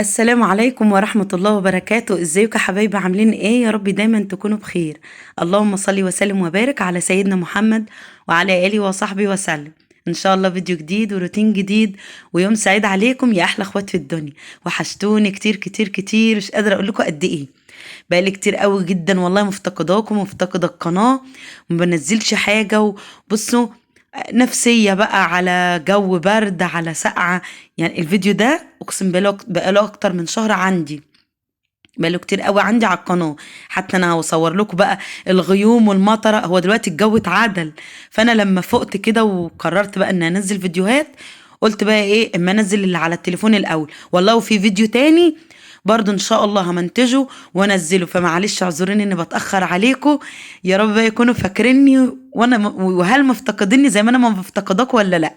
السلام عليكم ورحمة الله وبركاته. ازيكم يا حبايبي؟ عاملين ايه؟ يا رب دايما تكونوا بخير. اللهم صل وسلم وبارك على سيدنا محمد وعلى آله وصحبه وسلم. ان شاء الله فيديو جديد وروتين جديد ويوم سعيد عليكم يا احلى اخوات في الدنيا. وحشتوني كتير كتير كتير، مش قادرة اقول لكم قد ايه. بقالي كتير قوي جدا والله مفتقداكم ومفتقدة القناة، وما بنزلش حاجة. وبصوا، نفسية بقى، على جو برد، على سقعة. يعني الفيديو ده اقسم بالله بقاله اكتر من شهر عندي، بقاله كتير قوي عندي على القناة. حتى انا هصور لكم بقى الغيوم والمطرة. هو دلوقتي الجو اتعدل، فانا لما فقت كده وقررت بقى ان انزل فيديوهات، قلت بقى ايه اما انزل اللي على التليفون الاول. والله وفي فيديو تاني برضه ان شاء الله همنتجه وانزله، فمعلش اعذروني اني بتاخر عليكم. يا رب بقى يكونوا فاكريني وهل مفتقديني زي ما انا ما مفتقداكم ولا لا.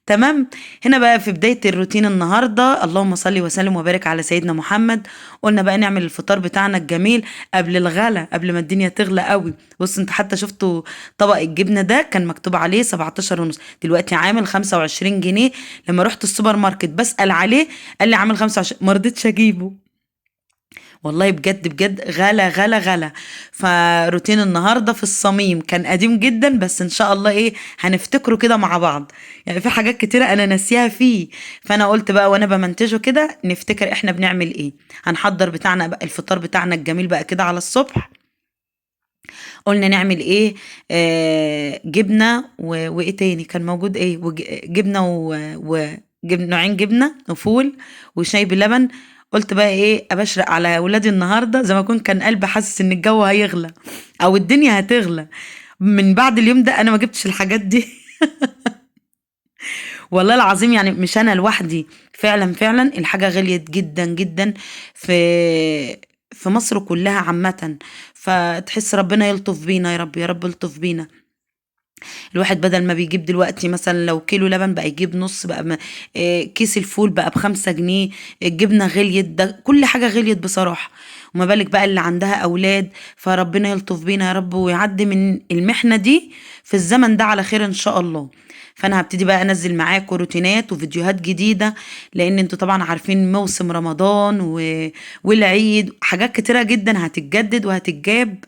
تمام. هنا بقى في بداية الروتين النهاردة، اللهم صل وسلم وبارك على سيدنا محمد. قلنا بقى نعمل الفطار بتاعنا الجميل قبل الغلا، قبل ما الدنيا تغلى قوي. بص انت حتى شفتوا طبق الجبنة ده كان مكتوب عليه 17 ونص، دلوقتي عامل 25 جنيه. لما رحت السوبر ماركت بسأل عليه قال لي عامل 25، ما رضيتش اجيبه. والله بجد بجد غلا غلا غلا. فروتين النهارده في الصميم كان قديم جدا، بس ان شاء الله ايه هنفتكره كده مع بعض. يعني في حاجات كتيره انا ناسيها فيه، فانا قلت بقى وانا بمنتجه كده نفتكر احنا بنعمل ايه. هنحضر بتاعنا بقى الفطار بتاعنا الجميل بقى كده على الصبح. قلنا نعمل ايه؟ جبنه وايه تاني كان موجود؟ ايه جبنه نوعين جبنه وفول وشاي بلبن. قلت بقى ايه ابشرق على ولادي النهارده، زي ما كان قلبي حاسس ان الجو هيغلى او الدنيا هتغلى. من بعد اليوم ده انا ما جبتش الحاجات دي. والله العظيم يعني مش انا لوحدي، فعلا فعلا الحاجه غليت جدا جدا في مصر كلها عامه. فتحس ربنا يلطف بينا، يا رب يا رب يلطف بينا. الواحد بدل ما بيجيب دلوقتي مثلا لو كيلو لبن بقى يجيب نص، بقى كيس الفول بقى ب5 جنيه. الجبنة غليت، ده كل حاجة غليت بصراحة. وما بالك بقى اللي عندها أولاد. فربنا يلطف بينا يا رب ويعدي من المحنة دي في الزمن ده على خير إن شاء الله. فأنا هبتدي بقى أنزل معاكم روتينات وفيديوهات جديدة، لأن انتوا طبعا عارفين موسم رمضان والعيد حاجات كتيرة جدا هتتجدد وهتتجاب.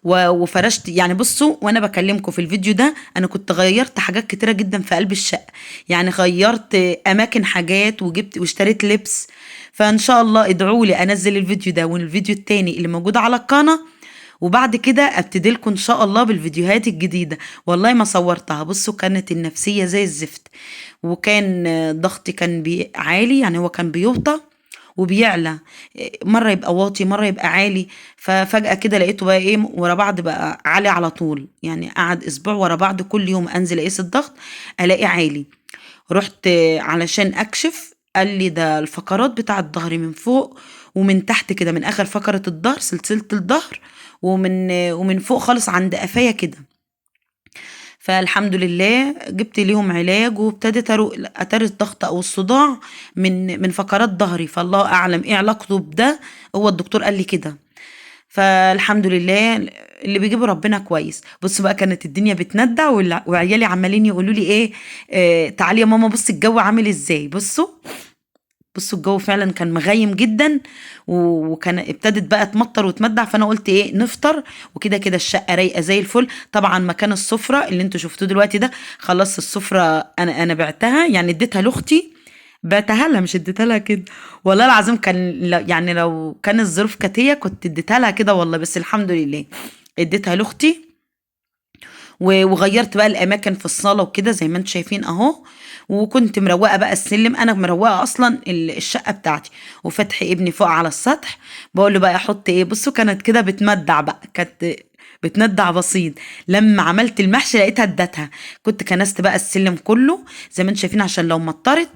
وفرشت، يعني بصوا وانا بكلمكم في الفيديو ده انا كنت غيرت حاجات كتيره جدا في قلب الشقه. يعني غيرت اماكن حاجات وجبت واشتريت لبس. فان شاء الله ادعوا لي انزل الفيديو ده والفيديو التاني اللي موجود على القناه، وبعد كده ابتدي لكم ان شاء الله بالفيديوهات الجديده. والله ما صورتها، بصوا كانت النفسيه زي الزفت. وكان ضغطي كان عالي، يعني هو كان بيوطى وبيعلى، مرة يبقى واطي مرة يبقى عالي. ففجأة كده لقيته بقى ايه ورا بعض بقى عالي على طول. يعني قعد اسبوع ورا بعض كل يوم انزل اقيس الضغط الاقي عالي. رحت علشان اكشف، قال لي ده الفقرات بتاعة ظهري من فوق ومن تحت كده، من اخر فقرة الظهر سلسلة الظهر، ومن فوق خالص عند قفايا كده. فالحمد لله جبت ليهم علاج وابتديت اروق اتاري الضغط او الصداع من فقرات ظهري، فالله اعلم ايه علاقته بده. هو الدكتور قال لي كده. فالحمد لله اللي بيجيبه ربنا كويس. بص بقى كانت الدنيا بتندع وعيالي عمالين يقولوا لي ايه، تعالي يا ماما بص الجو عامل ازاي. بصوا الجو فعلا كان مغيم جدا، وكان ابتدت بقى تمطر وتمدع. فانا قلت ايه نفطر، وكده كده الشقه رايقه زي الفل. طبعا مكان السفره اللي انتوا شفتوه دلوقتي ده خلاص السفره انا بعتها، يعني اديتها لاختي. بعتها لها مش اديتها لها كده. والله العظيم كان يعني لو كان الظروف كانت هي كنت اديتها لها كده والله، بس الحمد لله اديتها لاختي. وغيرت بقى الاماكن في الصاله وكده زي ما انتم شايفين اهو. وكنت مروقه بقى السلم، انا مروقه اصلا الشقه بتاعتي. وفتحي ابني فوق على السطح بقول له بقى احط ايه. بصوا كانت كده بتمدع بقى، كانت بتندع بسيط. لما عملت المحشي لقيتها ادتها. كنت كنست بقى السلم كله زي ما انتم شايفين، عشان لو مطرت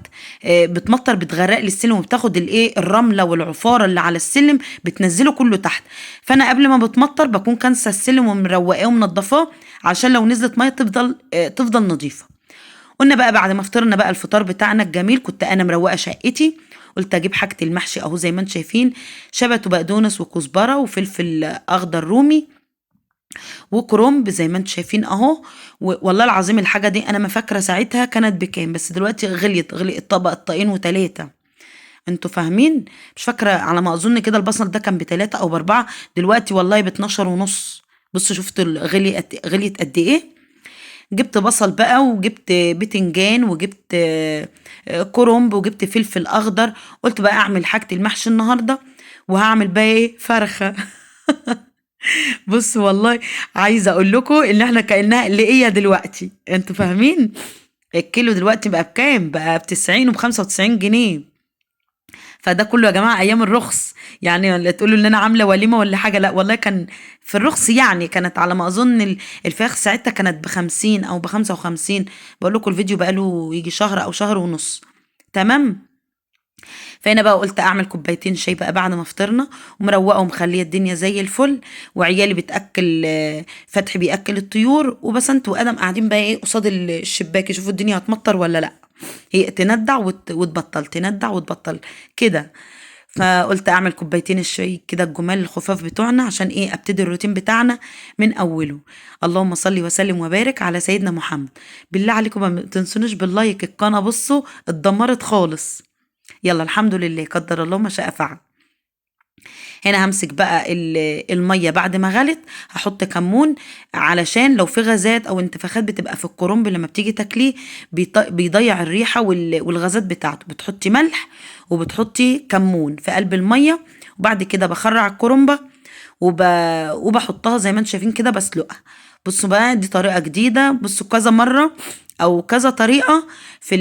بتمطر بتغرق لي السلم وبتاخد الايه الرمله والعفاره اللي على السلم بتنزله كله تحت. فانا قبل ما بتمطر بكون كانسه السلم ومروقاه ومنضفاه، عشان لو نزلت ميه تفضل نظيفه. قلنا بقى بعد ما فطرنا بقى الفطار بتاعنا الجميل، كنت انا مروقه شقتي. قلت اجيب حاجه المحشي اهو زي ما انتم شايفين، شبت وبقدونس وكزبره وفلفل اخضر رومي وكرنب زي ما انتم شايفين اهو. والله العظيم الحاجه دي انا ما فاكره ساعتها كانت بكام، بس دلوقتي غليت الطبق الطاقين وتلاته. انتوا فاهمين؟ مش فاكرة، على ما اظن كده البصل ده كان ب3 او ب4، دلوقتي والله ب12 ونص. بصوا شفتوا غليت قد ايه. جبت بصل بقى، وجبت بتنجان، وجبت كرنب، وجبت فلفل اخضر. قلت بقى اعمل حاجة المحشي النهاردة، وهعمل بقى ايه، فرخة. بص والله، عايزة اقول لكم ان احنا كأنها قلقية دلوقتي، انتوا فاهمين؟ الكيلو دلوقتي بقى بكام؟ بقى ب90 وب95 جنيه. فده كله يا جماعة أيام الرخص. يعني لا تقولوا إن أنا عاملة وليمة ولا حاجة، لا والله كان في الرخص. يعني كانت على ما أظن الفراخ ساعتها كانت ب50 أو ب55. بقول لكم الفيديو بقاله يجي شهر أو شهر ونص. تمام. فهنا بقى قلت أعمل كوبايتين شاي بقى بعد ما فطرنا، ومروقة ومخلية الدنيا زي الفل. وعيالي بتأكل، فتحي بيأكل الطيور، وبسنت وآدم قاعدين بقى إيه قصاد الشباك يشوفوا الدنيا هتمطر ولا لأ. هي تندع وتبطل، تندع وتبطل كده. فقلت اعمل كوبايتين الشاي كده الجمال الخفاف بتوعنا، عشان ايه ابتدي الروتين بتاعنا من اوله. اللهم صل وسلم وبارك على سيدنا محمد. بالله عليكم ما تنسونوش باللايك، القناه بصوا اتدمرت خالص. يلا الحمد لله، قدر الله ما شاء فعل. هنا همسك بقى الميه بعد ما غلت، هحط كمون، علشان لو في غازات او انتفاخات بتبقى في الكرنب لما بتيجي تاكليه، بيضيع الريحه والغازات بتاعته. بتحطي ملح وبتحطي كمون في قلب الميه، وبعد كده بخرع الكرنبه وب... وبحطها زي ما انتم شايفين كده بسلقها. بصوا بقى، دي طريقه جديده، بصوا كذا مره او كذا طريقه في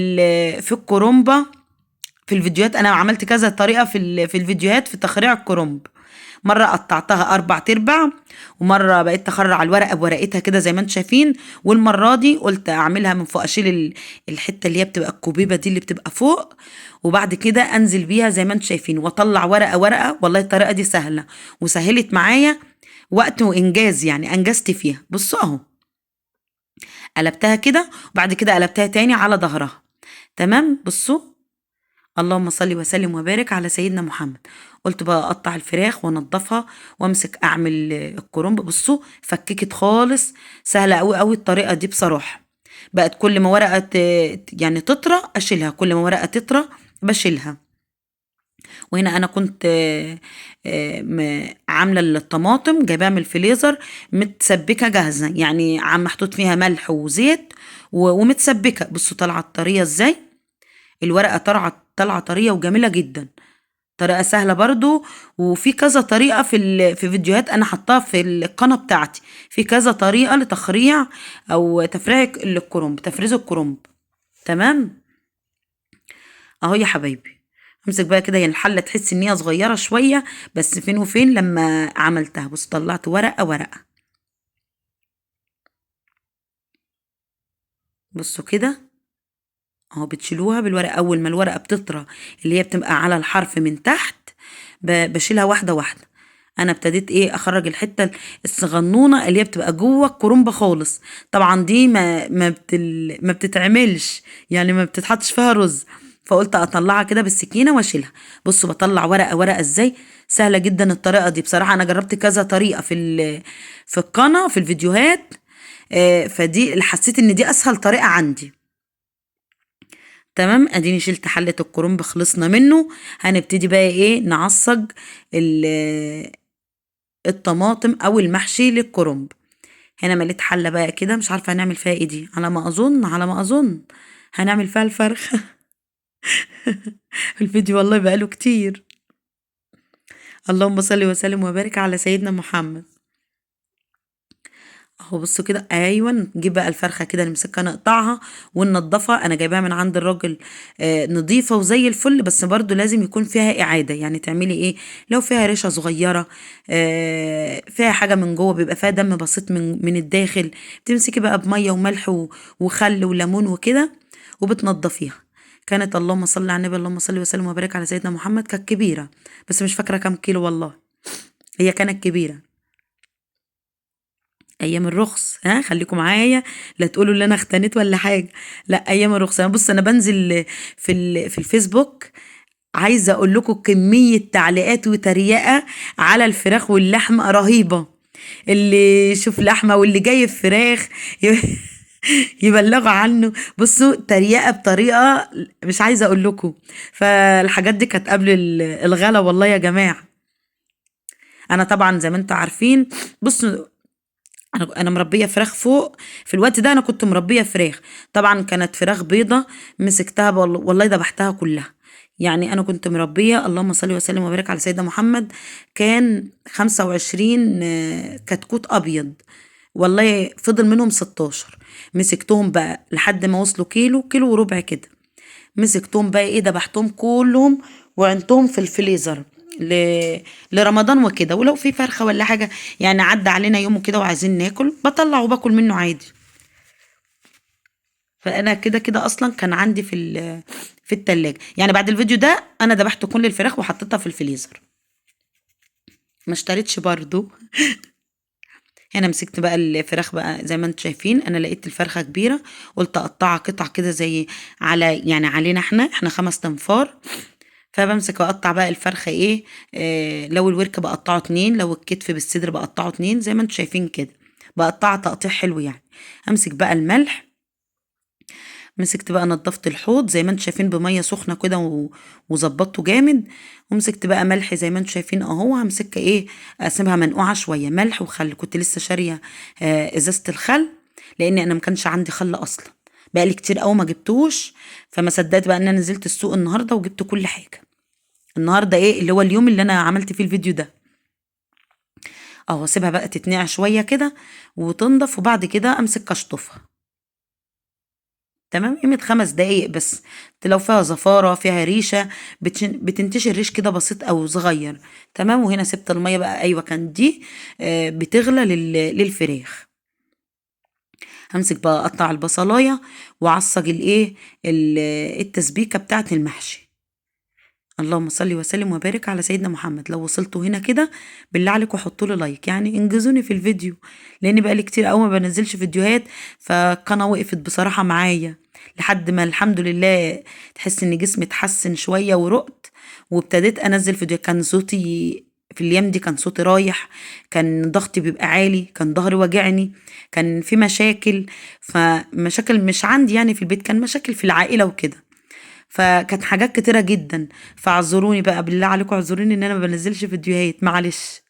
الكرنبه. في الفيديوهات انا عملت كذا طريقه في الفيديوهات في تخريع الكرنب. مره قطعتها 4 تربع، ومره بقيت اخرع الورقه بورقتها كده زي ما انتم شايفين. والمره دي قلت اعملها من فوق، اشيل الحته اللي هي بتبقى الكوبيبه دي اللي بتبقى فوق، وبعد كده انزل بيها زي ما انتم شايفين، واطلع ورقه ورقه. والله الطريقه دي سهله وسهلت معايا وقت وانجاز، يعني انجزت فيها. بصوا اهو، قلبتها كده وبعد كده قلبتها تاني على ظهرها. تمام. بصوا، اللهم صل وسلم وبارك على سيدنا محمد. قلت بقى اقطع الفراخ وانضفها وامسك اعمل الكرنب. بصوا فككت خالص، سهله قوي قوي الطريقه دي بصراحه. بقت كل ما ورقه يعني تطرى اشيلها، كل ما ورقه تطرى بشيلها. وهنا انا كنت عامله الطماطم جايباها من الفريزر متسبكه جاهزه، يعني عم محطوط فيها ملح وزيت ومتسبكه. بصوا طالعه طريه ازاي، الورقه طالعه طريه وجميله جدا. طريقة سهلة برضو. وفي كذا طريقة في فيديوهات أنا حطاها في القناة بتاعتي، في كذا طريقة لتخريع أو تفريع الكرنب، تفريز الكرنب. تمام. أهو يا حبايبي، امسك بقى كده، هي الحلة تحس إن هي صغيرة شوية، بس فين وفين لما عملتها. بص طلعت ورقة ورقة، بصوا كده اهو. بتشيلوها بالورقة أول ما الورقة بتطرى، اللي هي بتبقى على الحرف من تحت، بشيلها واحدة واحدة. أنا ابتديت إيه أخرج الحتة الصغنونة اللي هي بتبقى جوه الكرنبة خالص. طبعا دي ما بتتعملش، يعني ما بتتحطش فيها رز. فقلت أطلعها كده بالسكينة وأشيلها. بصوا بطلع ورقة ورقة إزاي، سهلة جدا الطريقة دي بصراحة. أنا جربت كذا طريقة في القناة في الفيديوهات، فدي اللي حسيت إن دي أسهل طريقة عندي. تمام. اديني شلت حلة الكرنب خلصنا منه. هنبتدي بقى ايه نعصج الطماطم او المحشي للكرنب. هنا مليت حلة بقى كده، مش عارفة هنعمل فيها ايه دي، على ما اظن هنعمل فيها الفرخة. الفيديو والله بقاله كتير. اللهم صل وسلم وبارك على سيدنا محمد. اهو بصوا كده، ايوه نجيب بقى الفرخه كده نمسكها نقطعها وننضفها. انا جايباها من عند الراجل نضيفه وزي الفل، بس برضو لازم يكون فيها اعاده. يعني تعملي ايه لو فيها ريشه صغيره، فيها حاجه من جوه بيبقى فيها دم بسيط من الداخل، بتمسكي بقى بميه وملح وخل وليمون وكده وبتنضفيها. كانت اللهم صل على النبي، اللهم صل وسلم وبارك على سيدنا محمد، كانت كبيره، بس مش فاكره كام كيلو والله. هي كانت كبيره ايام الرخص. ها خليكم معايا، لا تقولوا ان انا اختنيت ولا حاجه. لا ايام الرخص. انا بص انا بنزل في الفيسبوك، عايزه اقول لكم كميه تعليقات وتريقه على الفراخ واللحمه رهيبه. اللي يشوف لحمه واللي جايب فراخ يبلغوا عنه. بصوا تريقة بطريقة مش عايزة اقول لكم. فالحاجات دي كانت قبل الغلا والله يا جماعة. انا طبعا زي ما انتم عارفين، بصوا، انا مربيه فراخ فوق. في الوقت ده انا كنت مربيه فراخ. طبعا كانت فراخ بيضه. مسكتها والله ذبحتها كلها. يعني انا كنت مربيه، اللهم صل وسلم وبارك على سيدنا محمد، كان 25 كتكوت ابيض. والله فضل منهم 16. مسكتهم بقى لحد ما وصلوا كيلو وربع كده. مسكتهم بقى ايه، دبحتهم كلهم وعنتهم في الفريزر ل... لرمضان وكده. ولو في فرخة ولا حاجة يعني عدى علينا يوم كده وعايزين ناكل، بطلع وباكل منه عادي. فانا كده كده اصلا كان عندي في التلاجة. يعني بعد الفيديو ده انا دبحت كل الفراخ وحطيتها في الفريزر، ما اشتريتش برضو. هنا مسكت بقى الفراخ بقى زي ما انتم شايفين. انا لقيت الفرخة كبيرة، قلت اقطعها قطع كده زي على يعني علينا احنا 5 تنفار. فبمسك واقطع بقى الفرخة ايه، لو الورك بقطعه 2، لو الكتف بالصدر بقطعه 2 زي ما انتم شايفين كده. بقطعها تقطيع حلو يعني. امسك بقى الملح. مسكت بقى نضفت الحوض زي ما انتم شايفين بمية سخنة كده وظبطته جامد. ومسكت بقى ملح زي ما انتم شايفين اهو. همسكها ايه، اسيبها منقوعة شوية ملح وخل. كنت لسه شارية ازازة الخل، لان انا ما كانش عندي خل اصلا. بقى لي كتير قوي ما جبتوش. فما صدقت بقى ان انا نزلت السوق النهارده وجبت كل حاجة. النهارده ايه اللي هو اليوم اللي انا عملت فيه الفيديو ده اهو. اسيبها بقى تتنقع شويه كده وتنضف، وبعد كده امسك اشطفها. تمام، قيمة 5 دقايق بس. لو فيها زفارة فيها ريشة بتنتشر ريش كده بسيط أو صغير. تمام. وهنا سبت المية بقى، أيوة كان دي بتغلى للفراخ. همسك بقى أقطع البصلاية وأعصج التسبيكة بتاعة المحشي. اللهم صل وسلم وبارك على سيدنا محمد. لو وصلتوا هنا كده بالله عليكم حطوا لي لايك، يعني انجزوني في الفيديو، لان بقى كتير قوي ما بنزلش فيديوهات. فالقناه وقفت بصراحه معايا لحد ما الحمد لله تحس ان جسمي اتحسن شويه ورقت، وابتديت انزل فيديو. كان صوتي في الايام دي كان صوتي رايح، كان ضغطي بيبقى عالي، كان ظهري واجعني، كان في مشاكل. فمشاكل مش عندي يعني في البيت، كان مشاكل في العائله وكده. فكانت حاجات كتيرة جدا. فاعذروني بقى بالله عليكم، اعذروني ان انا ما بنزلش فيديوهات، معلش.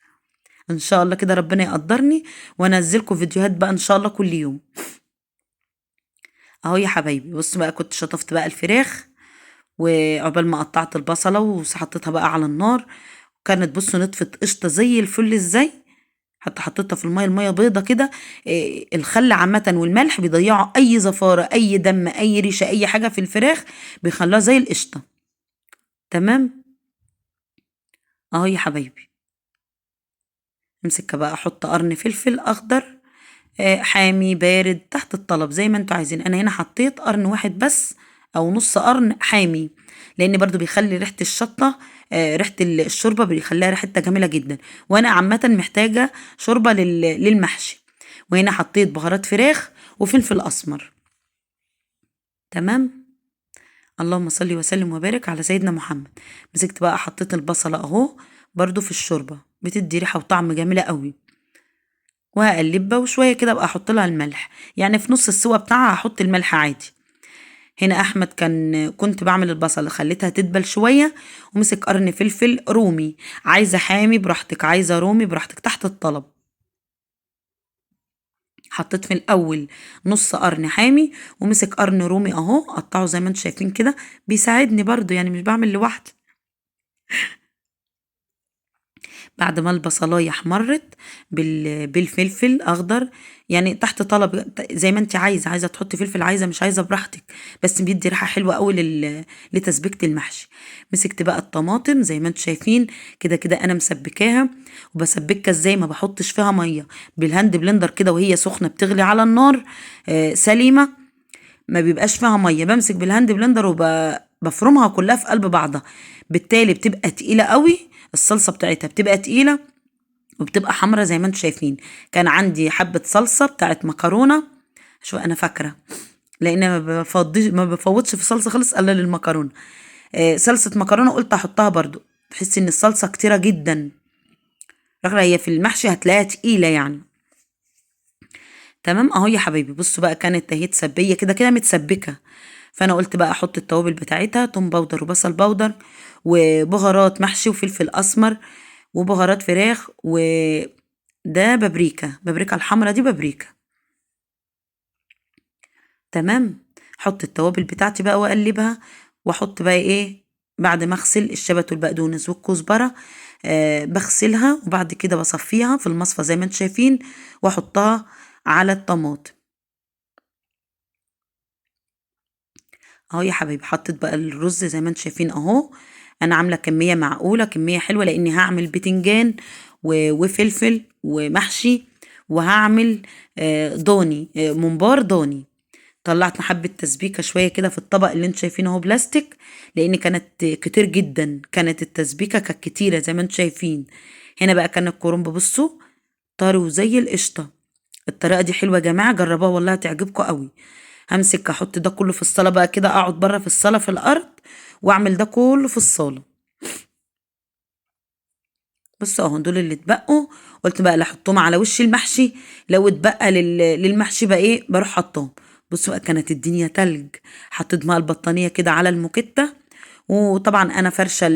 ان شاء الله كده ربنا يقدرني وانزلكم فيديوهات بقى ان شاء الله كل يوم. اهو يا حبايبي بصوا بقى، كنت شطفت بقى الفراخ وعقبال ما قطعت البصلة وحطيتها بقى على النار. كانت بصوا نطفت قشطة زي الفل ازاي. حتى حطيتها في المية بيضة كده. الخل عامة والملح بيضيعوا أي زفارة أي دم أي ريشة أي حاجة في الفراخ، بيخلوها زي القشطة. تمام. اهو يا حبايبي. امسك بقى احط قرن فلفل اخضر حامي بارد تحت الطلب زي ما انتوا عايزين. انا هنا حطيت قرن واحد بس او نص قرن حامي، لان برضو بيخلي ريحة الشطة ريحة الشوربة بيخليها ريحتها جميلة جدا. وانا عامة محتاجة شوربة للمحشي. وهنا حطيت بهارات فراخ وفلفل اسمر. تمام. اللهم صل وسلم وبارك على سيدنا محمد. مسكت بقى حطيت البصلة اهو برضو في الشوربة، بتدي ريحة وطعم جميلة قوي. وهقلبها وشوية كده ابقى احط لها الملح، يعني في نص السوا بتاعها هحط الملح عادي. هنا احمد كنت بعمل البصل خليتها تدبل شوية، ومسك قرن فلفل رومي. عايزة حامي براحتك، عايزة رومي براحتك تحت الطلب. حطيت في الاول نص قرن حامي، ومسك قرن رومي اهو قطعه زي ما انتم شايفين كده. بيساعدني برضو يعني مش بعمل لوحدي. بعد ما البصلايه احمرت بالفلفل اخضر، يعني تحت طلب زي ما انت عايزه تحطي فلفل، عايزه مش عايزه براحتك، بس بيدي ريحه حلوه قوي لتسبيكه المحشي. مسكت بقى الطماطم زي ما انتم شايفين كده كده انا مسبكاها. وبسبكها ازاي، ما بحطش فيها ميه، بالهاند بلندر كده وهي سخنه بتغلي على النار سليمه، ما بيبقاش فيها ميه. بمسك بالهاند بلندر وبفرمها كلها في قلب بعضها. بالتالي بتبقى تقيله قوي، الصلصه بتاعتها بتبقى تقيله وبتبقى حمرا زي ما انتم شايفين. كان عندي حبه صلصه بتاعت مكرونه، شو انا فاكره، لان ما بفوتش في صلصه خالص الا للمكرونه. صلصه مكرونه قلت احطها برضو، تحسي ان الصلصه كتيره جدا، رغم هي في المحشي هتلاقيها تقيله يعني. تمام اهو يا حبايبي. بصوا بقى كانت اهي تسبيه كده كده متسبكه، فانا قلت بقى احط التوابل بتاعتها، توم باودر وبصل باودر وبهارات محشي وفلفل اسمر وبهارات فراخ، وده بابريكا، بابريكا الحمرا دي بابريكا. تمام. احط التوابل بتاعتي بقى واقلبها، واحط بقى ايه بعد ما اغسل الشبت والبقدونس والكزبره. بغسلها وبعد كده بصفيها في المصفى زي ما انتم شايفين، واحطها على الطماطم. اهو يا حبايبي حطيت بقى الرز زي ما انتم شايفين اهو. انا عامله كميه معقوله، كميه حلوه، لاني هعمل بتنجان وفلفل ومحشي، وهعمل ضاني، ممبار ضاني. طلعت حبة تسبيكة شوية كده في الطبق اللي انتوا شايفينه اهو بلاستيك، لان كانت كتير جدا، كانت التسبيكة كانت كتيرة زي ما انتوا شايفين. هنا بقى كان الكرنب بصوا طري وزي القشطة. الطريقة دي حلوة يا جماعة، جربوها والله هتعجبكم قوي. همسك احط ده كله في الصالة بقى كده، اقعد بره في الصالة في الارض واعمل ده كله في الصالة. بصوا اهو دول اللي اتبقوا. قلت بقى لا احطهم على وش المحشي، لو اتبقى للمحشي بقى ايه بروح حطهم. بصوا بقى كانت الدنيا تلج. حطيت ماء البطانية كده على الموكيتة، وطبعا انا فرشه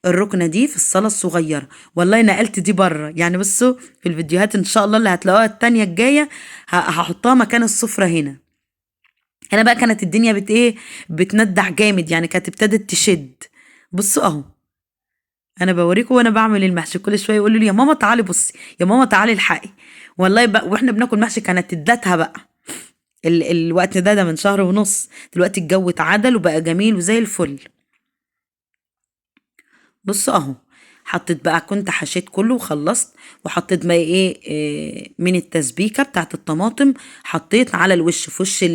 الركنه دي في الصاله الصغيره. والله نقلت دي بره يعني. بصوا في الفيديوهات ان شاء الله اللي هتلاقوها التانية الجايه هحطها مكان السفره هنا. هنا بقى كانت الدنيا ايه بتندع جامد يعني، كانت ابتدت تشد. بصوا اهو انا بوريكم وانا بعمل المحشي، كل شويه يقولوا لي يا ماما تعالي بصي، يا ماما تعالي الحقي. والله بقى واحنا بناكل محشي كانت ادتها بقى. الوقت ده من شهر ونص، دلوقتي الجو اتعدل وبقى جميل وزي الفل. بصوا اهو حطيت بقى، كنت حشيت كله وخلصت، وحطيت بقى إيه من التسبيكه بتاعت الطماطم. حطيت على الوش في وش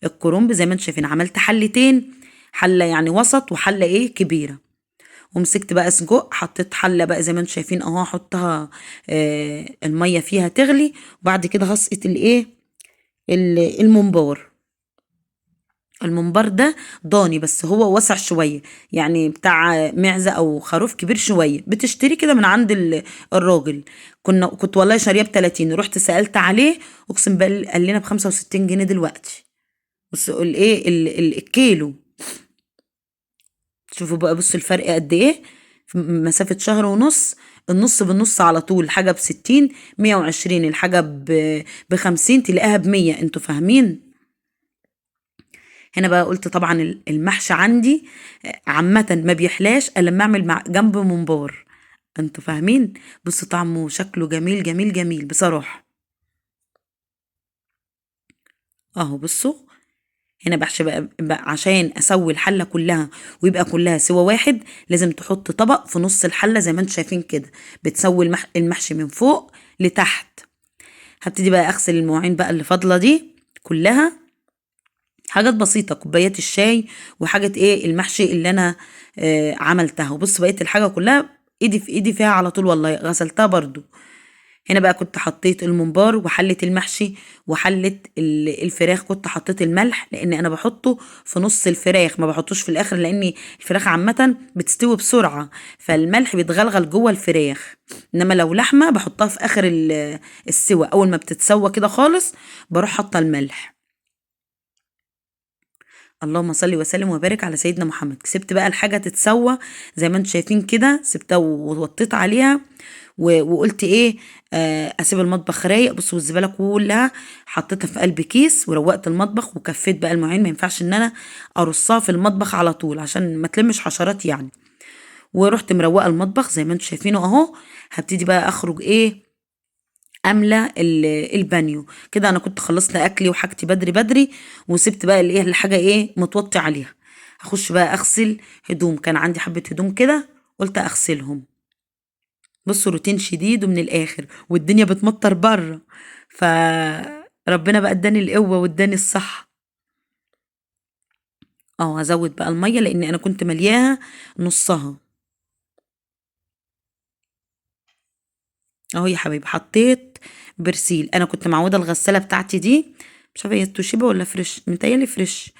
الكرنب زي ما انتم شايفين. عملت حلتين، حله يعني وسط وحله ايه كبيره. ومسكت بقى سجق، حطيت حله بقى زي ما انتم شايفين اهو، احطها الميه فيها تغلي، وبعد كده هسقط الايه الممبار. الممبار ده ضاني بس هو وسع شوية، يعني بتاع معزة أو خروف كبير شوية، بتشتري كده من عند الراجل. كنت والله شاريه ب30، رحت سألت عليه أقسم بالله قال لنا ب65 جنيه دلوقتي. بص الايه الكيلو. شوفوا بقى بصوا الفرق قد ايه في مسافة شهر ونص. النص بالنص على طول، الحاجة ب60، 120، الحاجة ب50 تلاقيها ب100. انتوا فاهمين؟ هنا بقى قلت طبعا المحشي عندي عامة ما بيحلاش الا لما اعمل مع جنبه ممبار. انتوا فاهمين؟ بصوا طعمه وشكله جميل جميل جميل بصراحة. اهو بصوا هنا بحشي بقى عشان اسوي الحلة كلها ويبقى كلها سوا واحد، لازم تحط طبق في نص الحلة زي ما انتوا شايفين كده، بتسوي المحشي من فوق لتحت. هبتدي بقى اغسل المواعين بقى اللي فاضلة دي كلها، حاجات بسيطة، كوبايات الشاي وحاجة ايه المحشي اللي انا عملتها. وبص بقيت الحاجة كلها ايدي في ايدي فيها على طول، والله غسلتها برضو. هنا بقى كنت حطيت الممبار وحلة المحشي وحلة الفراخ، كنت حطيت الملح لان انا بحطه في نص الفراخ، ما بحطوش في الاخر، لان الفراخ عامة بتستوي بسرعة، فالملح بيتغلغل جوه الفراخ. انما لو لحمة بحطها في اخر السوا، اول ما بتتسوى كده خالص بروح حاطة الملح. اللهم صل وسلم وبارك على سيدنا محمد. سبت بقى الحاجة تتسوى زي ما انتم شايفين كده، سبتها ووطيت عليها وقلت ايه اسيب المطبخ رايق. بصوا الزبالة كلها حطيتها في قلب كيس وروقت المطبخ وكفيت بقى المواعين، ما ينفعش ان انا ارصها في المطبخ على طول عشان ما تلمش حشرات يعني. ورحت مروقة المطبخ زي ما انتم شايفينه اهو. هبتدي بقى اخرج ايه املى البانيو كده. انا كنت خلصت اكلي وحاجتي بدري بدري، وسبت بقى الايه الحاجه ايه متوطي عليها. هخش بقى اغسل هدوم، كان عندي حبه هدوم كده قلت اغسلهم. بصوا روتين شديد ومن الاخر، والدنيا بتمطر بره، فربنا بقى اداني القوه واداني الصحه. اه هزود بقى الميه لان انا كنت ملياها نصها. اهو يا حبيبي حطيت برسيل. انا كنت معوده الغساله بتاعتي دي، مش عارفه هي توشيبا ولا فريش، متهيألي فريش.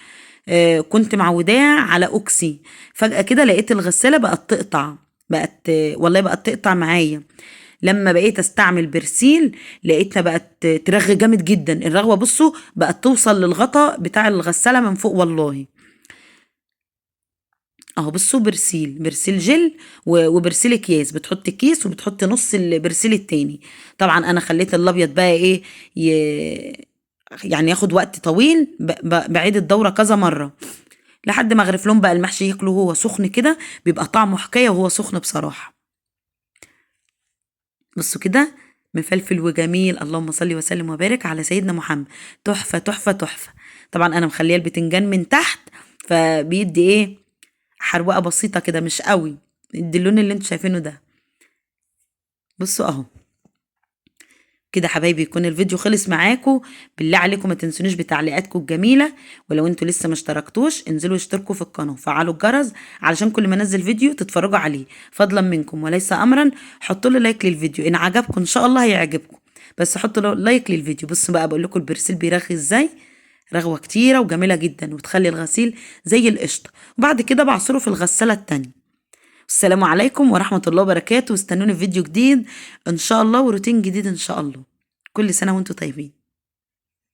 كنت معوداها على اوكسي. فجأة كده لقيت الغسالة بقت تقطع، بقت والله بقت تقطع معايا. لما بقيت استعمل برسيل لقيتها بقت ترغي جامد جدا. الرغوه بصوا بقت توصل للغطا بتاع الغساله من فوق والله. اهو بصوا، برسيل جل وبرسيل اكياس، بتحط كيس وبتحط نص البرسيل التاني. طبعا انا خليت الابيض بقى ايه يعني ياخد وقت طويل، بعيد الدوره كذا مره لحد ما اغرف لهم بقى المحشي ياكله وهو سخن كده، بيبقى طعمه حكايه وهو سخن بصراحه. بصوا كده مفلفل وجميل. اللهم صل وسلم وبارك على سيدنا محمد. تحفه تحفه تحفه. طبعا انا مخليه البتنجان من تحت، فبيدي ايه، حروقه بسيطه كده مش قوي، يدي اللون اللي انتوا شايفينه ده. بصوا اهو كده حبايبي، يكون الفيديو خلص معاكم. بالله عليكم ما تنسونيش بتعليقاتكم الجميله، ولو انتوا لسه ما اشتركتوش انزلوا اشتركوا في القناه وفعلوا الجرس علشان كل ما انزل فيديو تتفرجوا عليه فضلا منكم وليس امرا. حطوا لي لايك للفيديو ان عجبكم، ان شاء الله هيعجبكم، بس حطوا لايك للفيديو. بصوا بقى بقول لكم البرسيل بيرغي ازاي، رغوه كتيره وجميله جدا وتخلي الغسيل زي القشطه. وبعد كده بعصره في الغساله التانيه. السلام عليكم ورحمة الله وبركاته، واستنوني في فيديو جديد إن شاء الله وروتين جديد إن شاء الله. كل سنة وانتم طيبين.